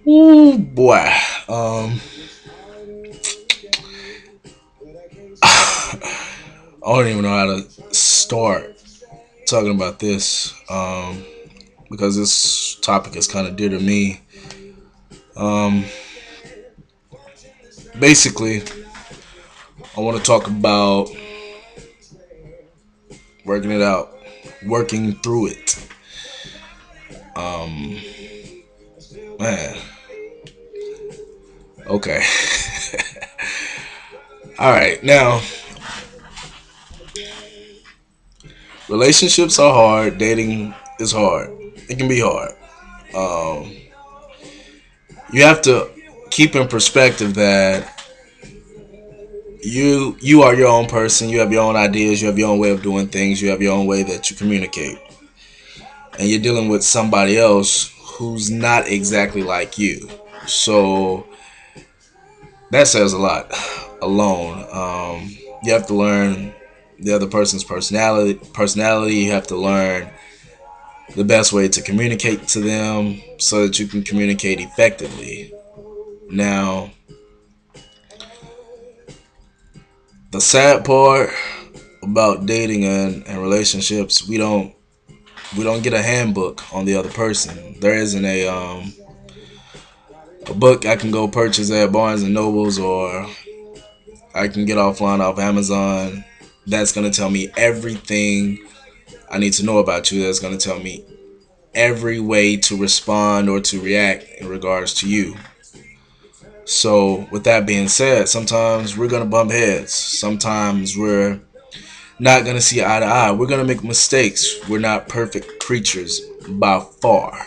Ooh, boy. I don't even know how to start talking about this because this topic is kind of dear to me. Um, Basically, I want to talk about working it out, working through it. Um, Man, okay. All right. Now, relationships are hard. Dating is hard. It can be hard. Um, you have to keep in perspective that you are your own person. You have your own ideas. You have your own way of doing things. You have your own way that you communicate, and you're dealing with somebody else who's not exactly like you. So that says a lot alone. You have to learn the other person's personality. You have to learn the best way to communicate to them so that you can communicate effectively. Now, the sad part about dating and relationships, we don't get a handbook on the other person. There isn't a book I can go purchase at Barnes and Nobles, or I can get offline off Amazon, that's gonna tell me everything I need to know about you. That's gonna tell me every way to respond or to react in regards to you. So, with that being said, sometimes we're gonna bump heads. Sometimes we're not gonna see eye to eye. We're gonna make mistakes. We're not perfect creatures by far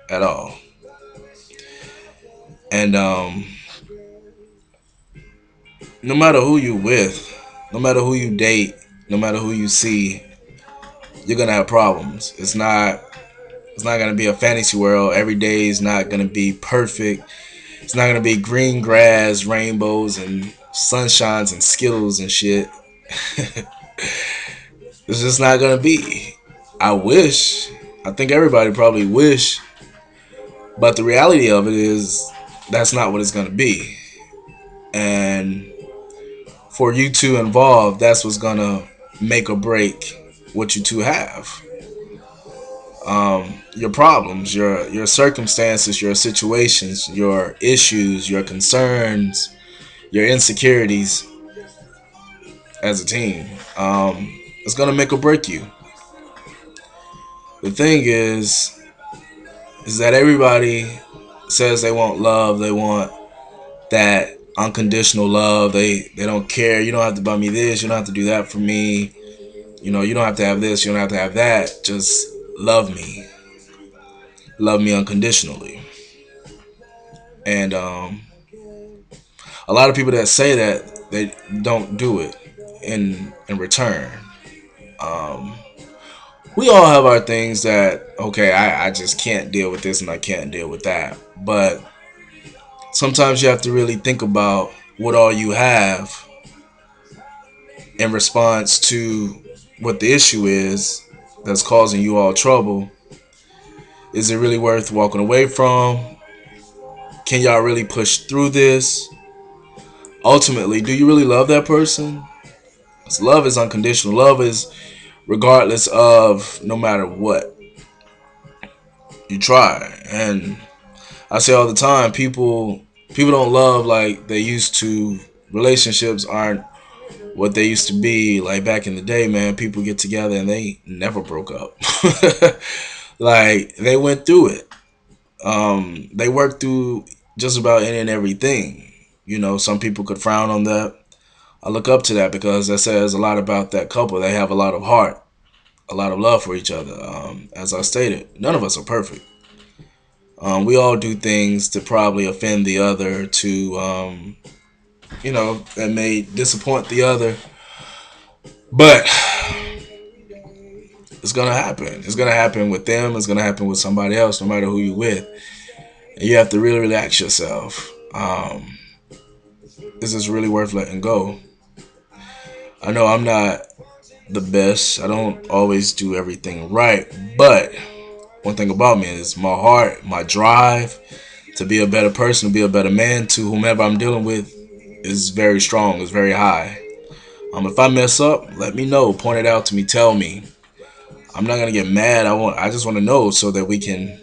at all. And no matter who you with, no matter who you date, no matter who you see, you're gonna have problems. It's not gonna be a fantasy world. Every day is not gonna be perfect. It's not gonna be green grass, rainbows, and sunshines and skittles and shit. It's just not gonna be. I wish. I think everybody probably wish, but the reality of it is that's not what it's gonna be. And for you two involved, that's what's gonna make or break what you two have. Your problems, your circumstances, your situations, your issues, your concerns, your insecurities as a team. It's gonna make or break you. The thing is that everybody says they want love, they want that unconditional love. They don't care. You don't have to buy me this. You don't have to do that for me. You don't have to have this. You don't have to have that. Just love me. Love me unconditionally. And a lot of people that say that, they don't do it in return. Um, we all have our things that, okay, I just can't deal with this and I can't deal with that. But sometimes you have to really think about what all you have in response to what the issue is that's causing you all trouble. Is it really worth walking away from? Can y'all really push through this? Ultimately, do you really love that person? 'Cause love is unconditional. Love is regardless of, no matter what you try. And I say all the time, people don't love like they used to. Relationships aren't what they used to be. Like back in the day, man, people get together and they never broke up. Like they went through it. They worked through just about any and everything. Some people could frown on that. I look up to that because that says a lot about that couple. They have a lot of heart, a lot of love for each other. As I stated, none of us are perfect. We all do things to probably offend the other, that may disappoint the other. But it's gonna happen. It's gonna happen with them. It's gonna happen with somebody else, no matter who you with. And you have to really, really ask yourself, is this really worth letting go? I know I'm not the best. I don't always do everything right, but one thing about me is my heart, my drive. to be a better person, to be a better man to whomever I'm dealing with is very strong, is very high. If I mess up, let me know, point it out to me, tell me. I'm not gonna get mad. I just want to know so that we can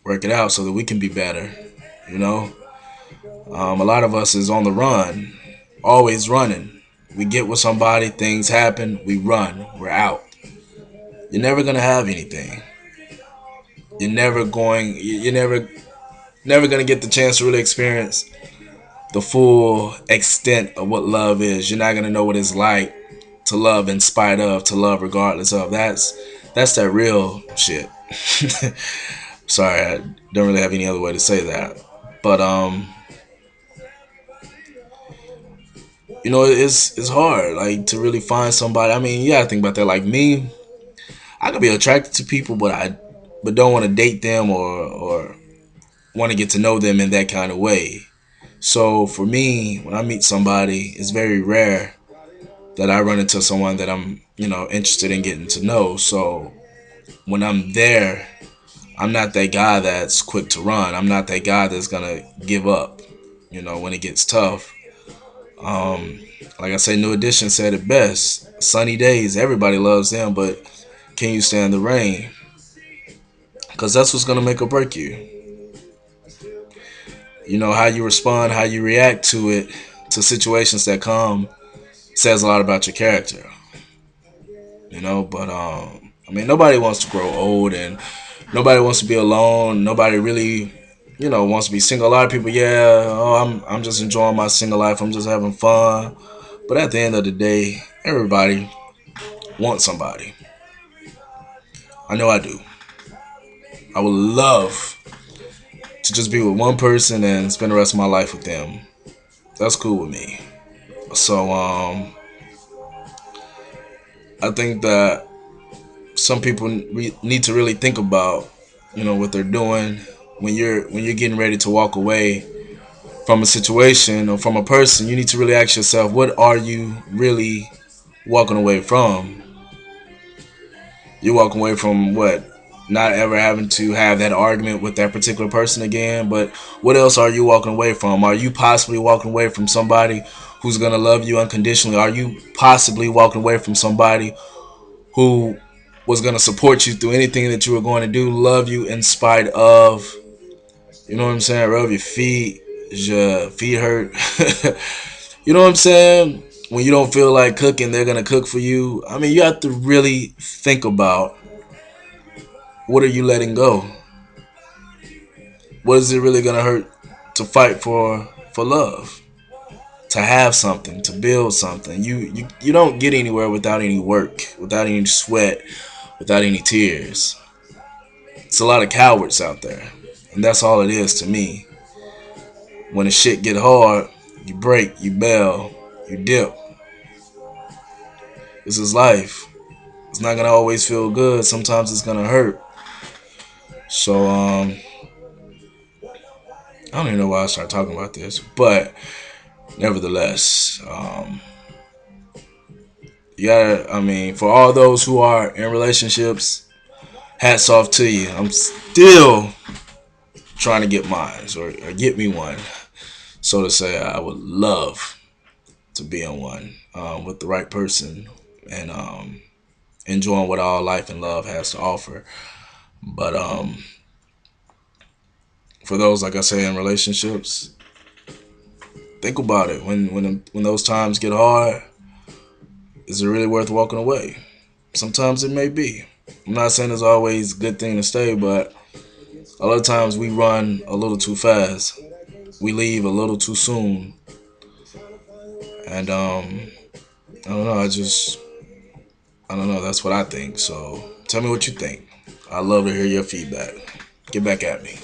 work it out, so that we can be better. You know, a lot of us is on the run, always running. We get with somebody, things happen, we run, we're out. You're never gonna have anything. You're never gonna get the chance to really experience the full extent of what love is. You're not gonna know what it's like to love in spite of, to love regardless of. That's that real shit. Sorry, I don't really have any other way to say that. But it's hard, like, to really find somebody. I mean, you gotta think about that. Like me, I could be attracted to people, but don't want to date them or want to get to know them in that kind of way. So for me, when I meet somebody, it's very rare that I run into someone that I'm, interested in getting to know. So when I'm there, I'm not that guy that's quick to run. I'm not that guy that's gonna give up, when it gets tough. Um, like I say, New Edition said it best. Sunny days, everybody loves them, but can you stand the rain? Because that's what's gonna make or break you. How you respond, how you react to it, to situations that come, says a lot about your character. But I mean, nobody wants to grow old, and nobody wants to be alone. Nobody really, wants to be single. A lot of people, yeah, oh, I'm just enjoying my single life. I'm just having fun. But at the end of the day, everybody wants somebody. I know I do. I would love to just be with one person and spend the rest of my life with them. That's cool with me. So I think that some people need to really think about, what they're doing when you're getting ready to walk away from a situation or from a person. You need to really ask yourself, what are you really walking away from? You're walking away from what? Not ever having to have that argument with that particular person again. But what else are you walking away from? Are you possibly walking away from somebody who's gonna love you unconditionally? Are you possibly walking away from somebody who was gonna support you through anything that you were going to do, love you in spite of, what I'm saying, rub your feet, your feet hurt. You know what I'm saying? When you don't feel like cooking, they're gonna cook for you. I mean, you have to really think about, what are you letting go? What is it really gonna hurt to fight for love? To have something, to build something. You don't get anywhere without any work, without any sweat, without any tears. It's a lot of cowards out there, and that's all it is to me. When the shit get hard, you break, you bail, you dip. This is life. It's not gonna always feel good. Sometimes it's gonna hurt. So I don't even know why I started talking about this, but nevertheless, you gotta. I mean, for all those who are in relationships, hats off to you. I'm still trying to get mine, or get me one, so to say. I would love to be in one, with the right person, and enjoying what all life and love has to offer. But for those, like I say, in relationships, think about it. When those times get hard, is it really worth walking away? Sometimes it may be. I'm not saying it's always a good thing to stay, but a lot of times we run a little too fast. We leave a little too soon. And I don't know. I don't know. That's what I think. So tell me what you think. I love to hear your feedback. Get back at me.